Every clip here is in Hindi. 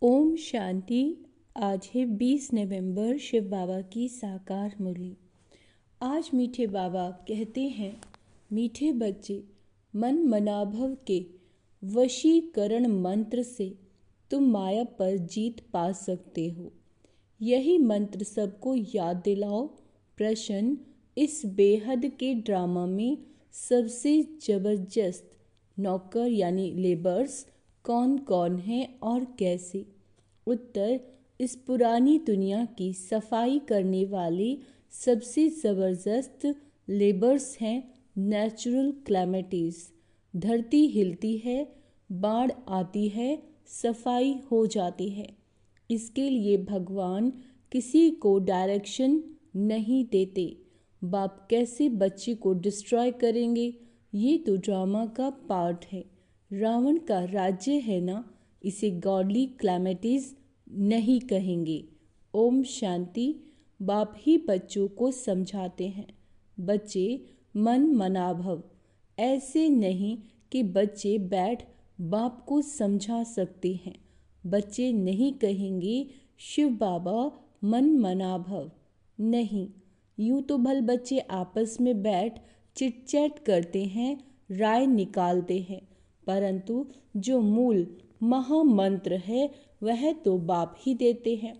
ओम शांति। आज है 20 नवंबर, शिव बाबा की साकार मुरली। आज मीठे बाबा कहते हैं, मीठे बच्चे, मन मनाभव के वशीकरण मंत्र से तुम माया पर जीत पा सकते हो। यही मंत्र सबको याद दिलाओ। प्रश्न, इस बेहद के ड्रामा में सबसे जबरदस्त नौकर यानी लेबर्स कौन कौन है और कैसे? उत्तर, इस पुरानी दुनिया की सफाई करने वाले सबसे ज़बरदस्त लेबर्स हैं नेचुरल क्लैमिटीज़। धरती हिलती है, बाढ़ आती है, सफाई हो जाती है। इसके लिए भगवान किसी को डायरेक्शन नहीं देते। बाप कैसे बच्चे को डिस्ट्रॉय करेंगे, ये तो ड्रामा का पार्ट है। रावण का राज्य है ना, इसे गॉडली क्लैमिटीज नहीं कहेंगे। ओम शांति। बाप ही बच्चों को समझाते हैं। बच्चे मन मनाभव, ऐसे नहीं कि बच्चे बैठ बाप को समझा सकते हैं। बच्चे नहीं कहेंगे शिव बाबा मन मनाभव, नहीं। यूँ तो भल बच्चे आपस में बैठ चिट चैट करते हैं, राय निकालते हैं, परंतु जो मूल महामंत्र है वह तो बाप ही देते हैं।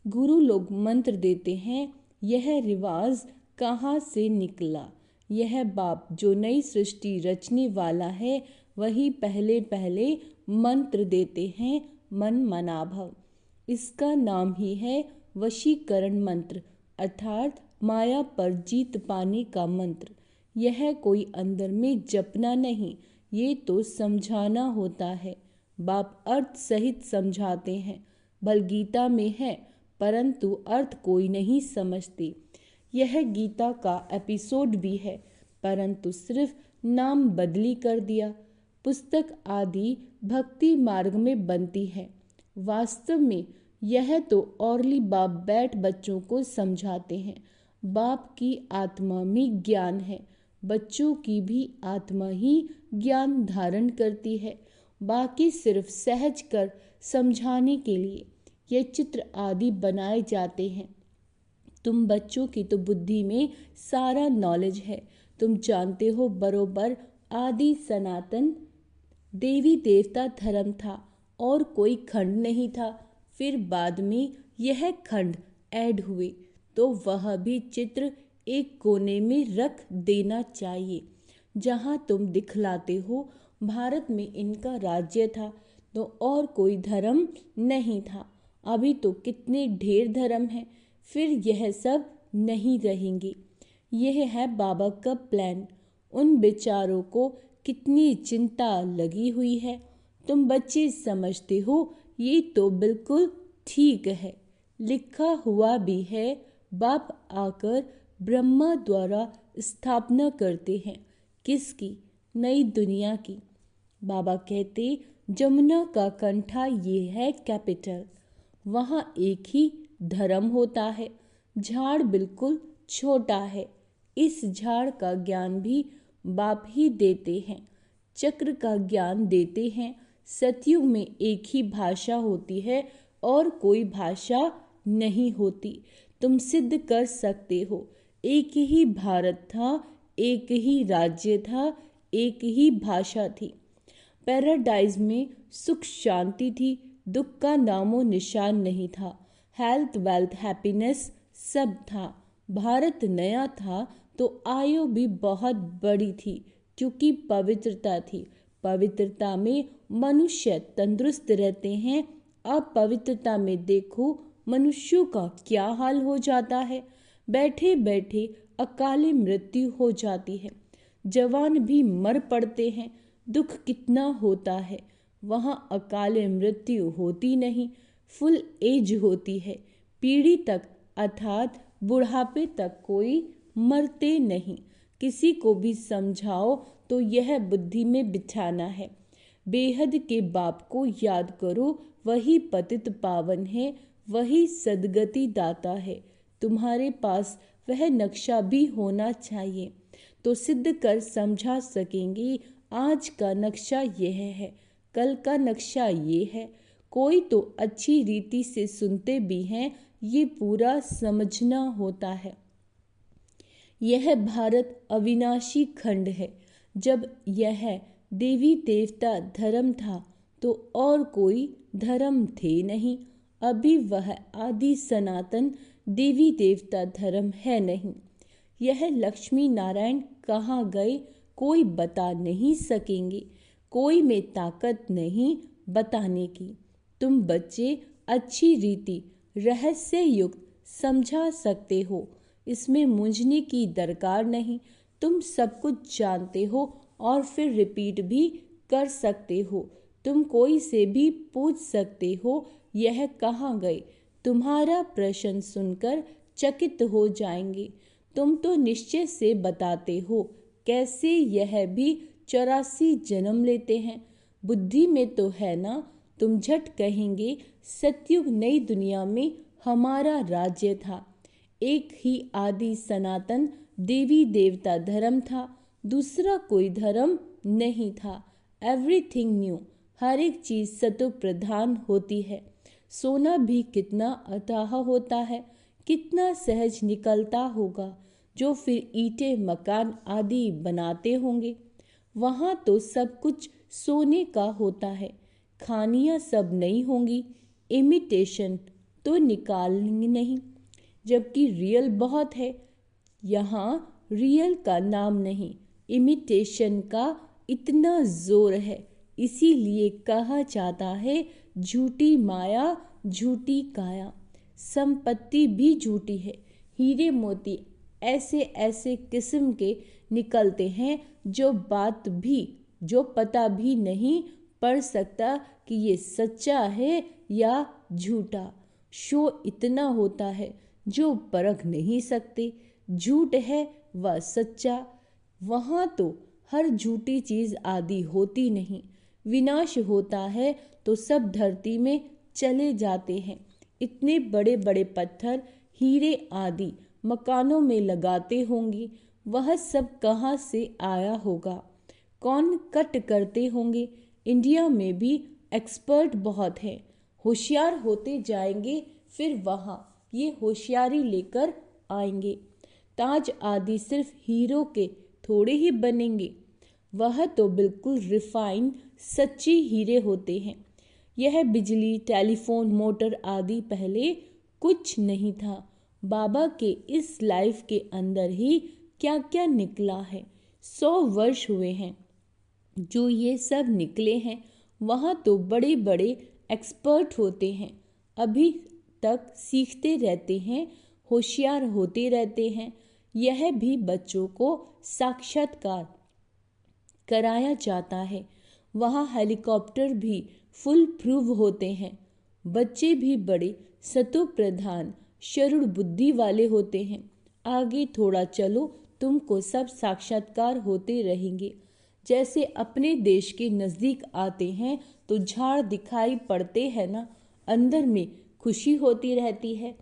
गुरु लोग मंत्र देते हैं। यह रिवाज कहाँ से निकला? यह बाप जो नई सृष्टि रचने वाला है वही पहले पहले मंत्र देते हैं, मन मनाभव। इसका नाम ही है वशीकरण मंत्र, अर्थात माया पर जीत पाने का मंत्र। यह कोई अंदर में जपना नहीं, ये तो समझाना होता है। बाप अर्थ सहित समझाते हैं। भल गीता में है, परंतु अर्थ कोई नहीं समझते। यह गीता का एपिसोड भी है, परंतु सिर्फ नाम बदली कर दिया। पुस्तक आदि भक्ति मार्ग में बनती है। वास्तव में यह तो औरली बाप बैठ बच्चों को समझाते हैं। बाप की आत्मा में ज्ञान है, बच्चों की भी आत्मा ही ज्ञान धारण करती है। बाकी सिर्फ सहज कर समझाने के लिए ये चित्र आदि बनाए जाते हैं। तुम बच्चों की तो बुद्धि में सारा नॉलेज है। तुम जानते हो बरोबर आदि सनातन देवी देवता धर्म था और कोई खंड नहीं था। फिर बाद में यह खंड ऐड हुए, तो वह भी चित्र एक कोने में रख देना चाहिए। जहाँ तुम दिखलाते हो भारत में इनका राज्य था, तो और कोई धर्म नहीं था। अभी तो कितने ढेर धर्म हैं, फिर यह सब नहीं रहेंगे। यह है बाबा का प्लान। उन बेचारों को कितनी चिंता लगी हुई है। तुम बच्चे समझते हो ये तो बिल्कुल ठीक है, लिखा हुआ भी है। बाप आकर ब्रह्मा द्वारा स्थापना करते हैं। किसकी? नई दुनिया की। बाबा कहते जमुना का कंठा ये है कैपिटल। वहाँ एक ही धर्म होता है। झाड़ बिल्कुल छोटा है। इस झाड़ का ज्ञान भी बाप ही देते हैं। चक्र का ज्ञान देते हैं। सतयुग में एक ही भाषा होती है और कोई भाषा नहीं होती। तुम सिद्ध कर सकते हो एक ही भारत था, एक ही राज्य था, एक ही भाषा थी। पैराडाइज में सुख शांति थी, दुख का नामो निशान नहीं था। हेल्थ वेल्थ हैप्पीनेस सब था। भारत नया था तो आयु भी बहुत बड़ी थी, क्योंकि पवित्रता थी। पवित्रता में मनुष्य तंदुरुस्त रहते हैं। अब पवित्रता में देखो मनुष्यों का क्या हाल हो जाता है। बैठे बैठे अकाले मृत्यु हो जाती है। जवान भी मर पड़ते हैं। दुख कितना होता है। वहाँ अकाले मृत्यु होती नहीं, फुल एज होती है। पीढ़ी तक अर्थात बुढ़ापे तक कोई मरते नहीं। किसी को भी समझाओ तो यह बुद्धि में बिठाना है। बेहद के बाप को याद करो, वही पतित पावन है, वही सदगति दाता है। तुम्हारे पास वह नक्शा भी होना चाहिए, तो सिद्ध कर समझा सकेंगे। आज का नक्शा यह है, कल का नक्शा ये है। कोई तो अच्छी रीति से सुनते भी हैं, ये पूरा समझना होता है। यह भारत अविनाशी खंड है। जब यह देवी देवता धर्म था तो और कोई धर्म थे नहीं। अभी वह आदि सनातन देवी देवता धर्म है नहीं। यह लक्ष्मी नारायण कहाँ गए कोई बता नहीं सकेंगे। कोई में ताकत नहीं बताने की। तुम बच्चे अच्छी रीति रहस्य युक्त समझा सकते हो, इसमें मूंझने की दरकार नहीं। तुम सब कुछ जानते हो और फिर रिपीट भी कर सकते हो। तुम कोई से भी पूछ सकते हो यह कहाँ गए। तुम्हारा प्रश्न सुनकर चकित हो जाएंगे। तुम तो निश्चय से बताते हो कैसे यह भी 84 जन्म लेते हैं। बुद्धि में तो है ना। तुम झट कहेंगे सतयुग नई दुनिया में हमारा राज्य था। एक ही आदि सनातन देवी देवता धर्म था, दूसरा कोई धर्म नहीं था। एवरीथिंग न्यू, हर एक चीज सतो प्रधान होती है। सोना भी कितना अथाह होता है, कितना सहज निकलता होगा, जो फिर ईंटें मकान आदि बनाते होंगे। वहाँ तो सब कुछ सोने का होता है। खानियाँ सब नहीं होंगी। इमिटेशन तो निकालेंगे नहीं, जबकि रियल बहुत है। यहाँ रियल का नाम नहीं, इमिटेशन का इतना जोर है। इसीलिए कहा जाता है झूठी माया झूठी काया। संपत्ति भी झूठी है। हीरे मोती ऐसे ऐसे किस्म के निकलते हैं जो पता भी नहीं पड़ सकता कि ये सच्चा है या झूठा। शो इतना होता है जो परख नहीं सकते। झूठ है व सच्चा। वहाँ तो हर झूठी चीज आदि होती नहीं। विनाश होता है तो सब धरती में चले जाते हैं। इतने बड़े बड़े पत्थर हीरे आदि मकानों में लगाते होंगे, वह सब कहाँ से आया होगा। कौन कट करते होंगे। इंडिया में भी एक्सपर्ट बहुत हैं। होशियार होते जाएंगे, फिर वहाँ ये होशियारी लेकर आएंगे। ताज आदि सिर्फ हीरो के थोड़े ही बनेंगे, वह तो बिल्कुल रिफाइंड सच्चे हीरे होते हैं। यह बिजली टेलीफोन मोटर आदि पहले कुछ नहीं था। बाबा के इस लाइफ के अंदर ही क्या क्या निकला है। 100 वर्ष हुए हैं जो ये सब निकले हैं। वहाँ तो बड़े बड़े एक्सपर्ट होते हैं, अभी तक सीखते रहते हैं, होशियार होते रहते हैं। यह भी बच्चों को साक्षात्कार कराया जाता है। वहाँ हेलीकॉप्टर भी फुल प्रूव होते हैं। बच्चे भी बड़े सतो प्रधान शरुण बुद्धि वाले होते हैं। आगे थोड़ा चलो, तुमको सब साक्षात्कार होते रहेंगे। जैसे अपने देश के नज़दीक आते हैं तो झाड़ दिखाई पड़ते हैं ना, अंदर में खुशी होती रहती है।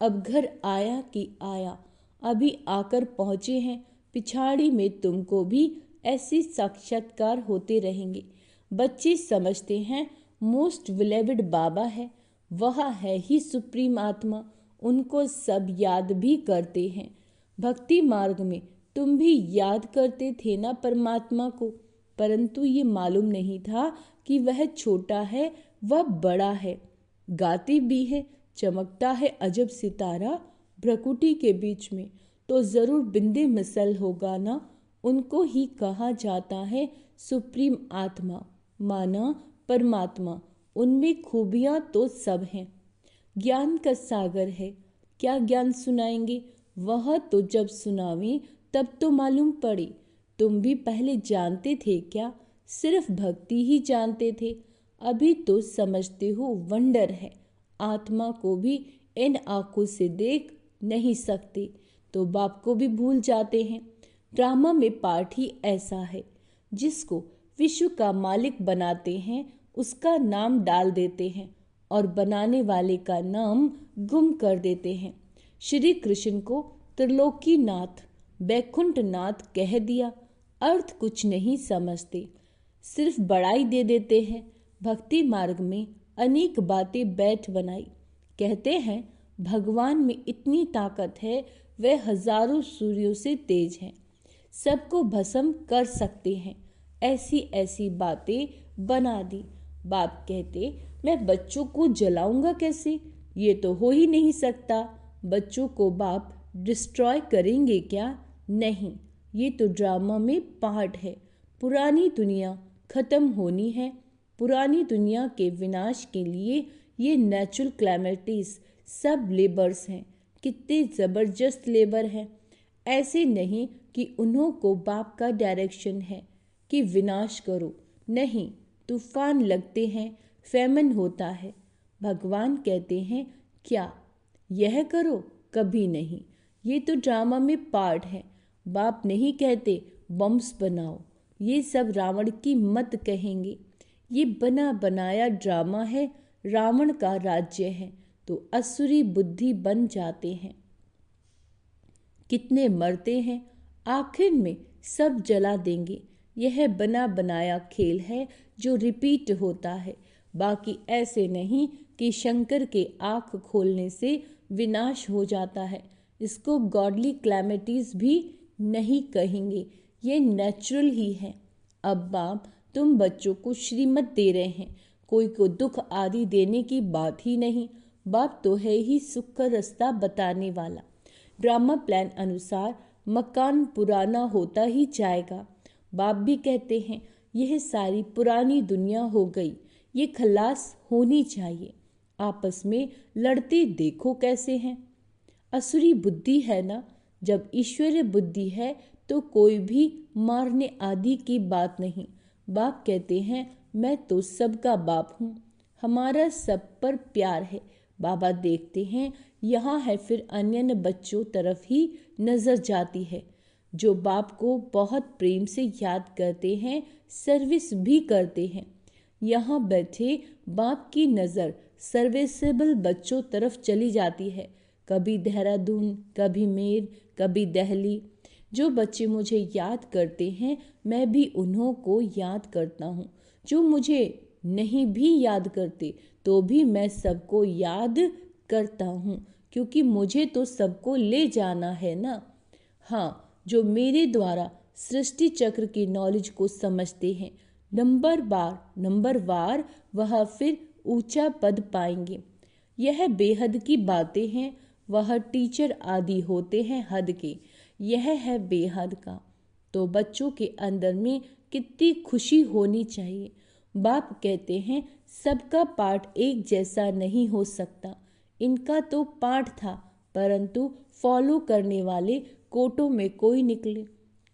अब घर आया कि आया, अभी आकर पहुँचे हैं। पिछाड़ी में तुमको भी ऐसे साक्षात्कार होते रहेंगे। बच्चे समझते हैं मोस्ट बिलीव्ड बाबा है, वह है ही सुप्रीम आत्मा। उनको सब याद भी करते हैं। भक्ति मार्ग में तुम भी याद करते थे ना परमात्मा को, परंतु ये मालूम नहीं था कि वह छोटा है वह बड़ा है। गाती भी है, चमकता है अजब सितारा भ्रकुटी के बीच में, तो जरूर बिंदे मिसल होगा ना। उनको ही कहा जाता है सुप्रीम आत्मा, माना परमात्मा। उनमें खूबियाँ तो सब हैं। ज्ञान का सागर है। क्या ज्ञान सुनाएंगे, वह तो जब सुनावें तब तो मालूम पड़े। तुम भी पहले जानते थे क्या? सिर्फ भक्ति ही जानते थे। अभी तो समझते हो वंडर है। आत्मा को भी इन आंखों से देख नहीं सकते तो बाप को भी भूल जाते हैं। ड्रामा में पार्ट ही ऐसा है। जिसको विश्व का मालिक बनाते हैं उसका नाम डाल देते हैं और बनाने वाले का नाम गुम कर देते हैं। श्री कृष्ण को त्रिलोकीनाथ बैकुंठनाथ कह दिया। अर्थ कुछ नहीं समझते, सिर्फ बड़ाई दे देते हैं। भक्ति मार्ग में अनेक बातें बैठ बनाई। कहते हैं भगवान में इतनी ताकत है, वह हजारों सूर्यों से तेज हैं, सबको भस्म कर सकते हैं। ऐसी ऐसी बातें बना दी। बाप कहते मैं बच्चों को जलाऊंगा कैसे, ये तो हो ही नहीं सकता। बच्चों को बाप डिस्ट्रॉय करेंगे क्या? नहीं, ये तो ड्रामा में पार्ट है। पुरानी दुनिया खत्म होनी है। पुरानी दुनिया के विनाश के लिए ये नेचुरल क्लैमिटीज सब लेबर्स हैं। कितने ज़बरदस्त लेबर हैं। ऐसे नहीं कि उन्हों को बाप का डायरेक्शन है कि विनाश करो। नहीं, तूफान लगते हैं, फैमन होता है। भगवान कहते हैं क्या यह करो? कभी नहीं। ये तो ड्रामा में पार्ट है। बाप नहीं कहते बम्स बनाओ। ये सब रावण की मत कहेंगे। ये बना बनाया ड्रामा है। रावण का राज्य है तो असुरी बुद्धि बन जाते हैं। कितने मरते हैं, आखिर में सब जला देंगे। यह बना बनाया खेल है जो रिपीट होता है। बाकी ऐसे नहीं कि शंकर के आँख खोलने से विनाश हो जाता है। इसको गॉडली क्लैमिटीज भी नहीं कहेंगे, ये नेचुरल ही है। अब बाप तुम बच्चों को श्रीमत दे रहे हैं, कोई को दुख आदि देने की बात ही नहीं। बाप तो है ही सुख का रास्ता बताने वाला। ड्रामा प्लान अनुसार मकान पुराना होता ही जाएगा। बाप भी कहते हैं यह सारी पुरानी दुनिया हो गई, ये खलास होनी चाहिए। आपस में लड़ते देखो कैसे हैं। असुरी बुद्धि है ना, जब ईश्वरीय बुद्धि है तो कोई भी मारने आदि की बात नहीं। बाप कहते हैं मैं तो सबका बाप हूँ, हमारा सब पर प्यार है। बाबा देखते हैं यहाँ है, फिर अन्य बच्चों तरफ ही नजर जाती है जो बाप को बहुत प्रेम से याद करते हैं, सर्विस भी करते हैं। यहाँ बैठे बाप की नज़र सर्विसेबल बच्चों तरफ चली जाती है। कभी देहरादून, कभी मेर, कभी दिल्ली। जो बच्चे मुझे याद करते हैं मैं भी उन्हों को याद करता हूँ। जो मुझे नहीं भी याद करते तो भी मैं सबको याद करता हूँ, क्योंकि मुझे तो सबको ले जाना है ना। हाँ, जो मेरे द्वारा सृष्टि चक्र की नॉलेज को समझते हैं, नंबर वार वह फिर ऊंचा पद पाएंगे। यह बेहद की बातें हैं। वह टीचर आदि होते हैं हद के, यह है बेहद का। तो बच्चों के अंदर में कितनी खुशी होनी चाहिए। बाप कहते हैं सबका पाठ एक जैसा नहीं हो सकता। इनका तो पाठ था, परंतु फॉलो करने वाले कोटों में कोई निकले।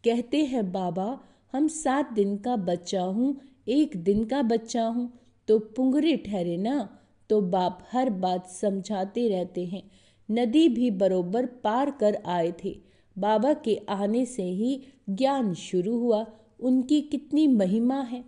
कहते हैं बाबा हम 7 दिन का बच्चा हूँ, 1 दिन का बच्चा हूँ तो पुंगरे ठहरे ना। तो बाप हर बात समझाते रहते हैं। नदी भी बरोबर पार कर आए थे। बाबा के आने से ही ज्ञान शुरू हुआ। उनकी कितनी महिमा है।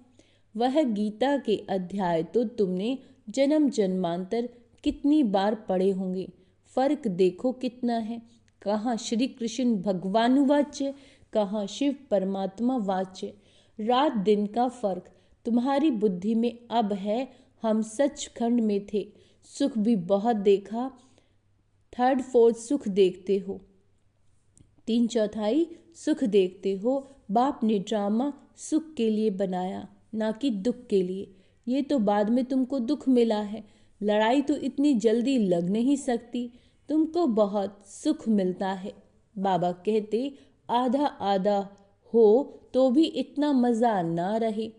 वह गीता के अध्याय तो तुमने जन्म जन्मांतर कितनी बार पढ़े होंगे। फर्क देखो कितना है। कहाँ श्री कृष्ण भगवानुवाच्य, कहाँ शिव परमात्मा वाच्य। रात दिन का फर्क तुम्हारी बुद्धि में अब है। हम सचखंड में थे, सुख भी बहुत देखा। 3/4 सुख देखते हो, 3/4 सुख देखते हो। बाप ने ड्रामा सुख के लिए बनाया, ना कि दुख के लिए। ये तो बाद में तुमको दुख मिला है। लड़ाई तो इतनी जल्दी लग नहीं सकती, तुमको बहुत सुख मिलता है। बाबा कहते आधा आधा हो तो भी इतना मज़ा ना रहे।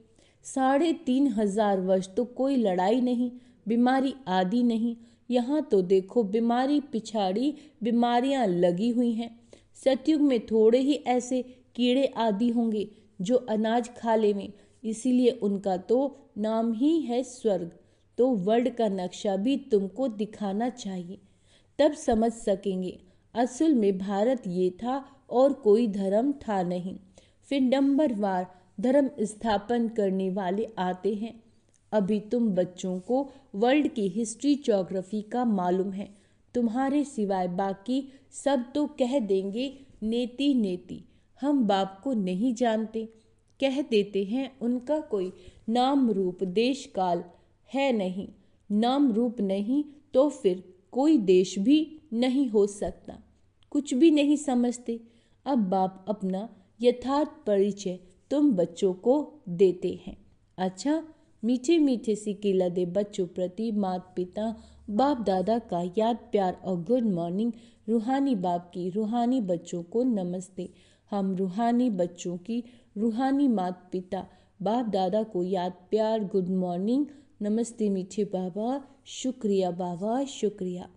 3,500 वर्ष तो कोई लड़ाई नहीं, बीमारी आदि नहीं। यहाँ तो देखो बीमारी पिछाड़ी बीमारियाँ लगी हुई हैं। सतयुग में थोड़े ही ऐसे कीड़े आदि होंगे जो अनाज खा लेवें, इसीलिए उनका तो नाम ही है स्वर्ग। तो वर्ल्ड का नक्शा भी तुमको दिखाना चाहिए, तब समझ सकेंगे असल में भारत ये था और कोई धर्म था नहीं। फिर नंबरवार धर्म स्थापन करने वाले आते हैं। अभी तुम बच्चों को वर्ल्ड की हिस्ट्री ज्योग्राफी का मालूम है, तुम्हारे सिवाय बाकी सब तो कह देंगे नेति नेति, हम बाप को नहीं जानते। कह देते हैं उनका कोई नाम रूप देश काल है नहीं, नाम रूप नहीं तो फिर कोई देश भी नहीं हो सकता। कुछ भी नहीं समझते। अब बाप अपना यथार्थ परिचय तुम बच्चों को देते हैं। अच्छा, मीठे मीठे सिक्के लदे बच्चों प्रति माता पिता बाप दादा का याद प्यार और गुड मॉर्निंग। रूहानी बाप की रूहानी बच्चों को नमस्ते। हम रूहानी बच्चों की रूहानी माता पिता बाप दादा को याद प्यार गुड मॉर्निंग नमस्ते मीठे बाबा। शुक्रिया बाबा, शुक्रिया।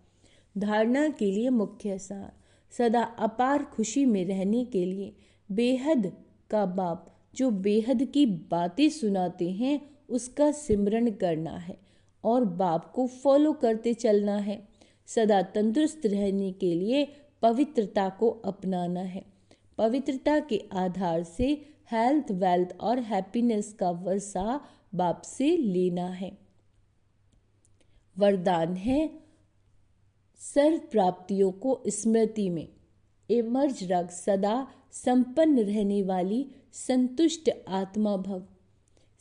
धारणा के लिए मुख्य सार। सदा अपार खुशी में रहने के लिए बेहद का बाप जो बेहद की बातें सुनाते हैं उसका सिमरन करना है और बाप को फॉलो करते चलना है। सदा तंदुरुस्त रहने के लिए पवित्रता को अपनाना है। पवित्रता के आधार से हेल्थ, वेल्थ और हैप्पीनेस का वर्षा बाप से लेना है। वरदान है सर्व प्राप्तियों को स्मृति में इमर्ज रख सदा संपन्न रहने वाली संतुष्ट आत्मा भव।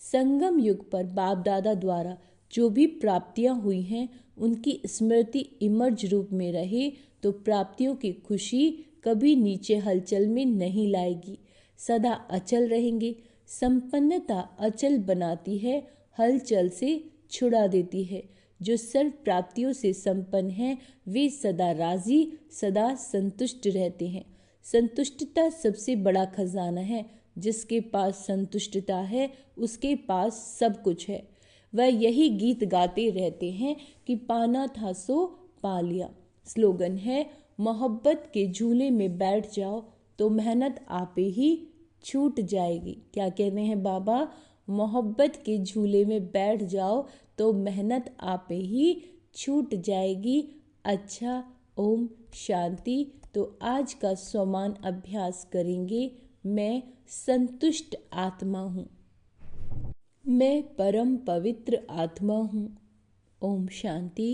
संगम युग पर बाप दादा द्वारा जो भी प्राप्तियां हुई हैं उनकी स्मृति इमर्ज रूप में रहे तो प्राप्तियों की खुशी कभी नीचे हलचल में नहीं लाएगी, सदा अचल रहेंगे। संपन्नता अचल बनाती है, हलचल से छुड़ा देती है। जो सर्व प्राप्तियों से संपन्न हैं वे सदा राजी, सदा संतुष्ट रहते हैं। संतुष्टता सबसे बड़ा खजाना है। जिसके पास संतुष्टता है उसके पास सब कुछ है। वह यही गीत गाते रहते हैं कि पाना था सो पा लिया। स्लोगन है मोहब्बत के झूले में बैठ जाओ तो मेहनत आपे ही छूट जाएगी। क्या कहते हैं बाबा? मोहब्बत के झूले में बैठ जाओ तो मेहनत आपे ही छूट जाएगी। अच्छा, ओम शांति। तो आज का स्वमान अभ्यास करेंगे। मैं संतुष्ट आत्मा हूँ। मैं परम पवित्र आत्मा हूँ। ओम शांति।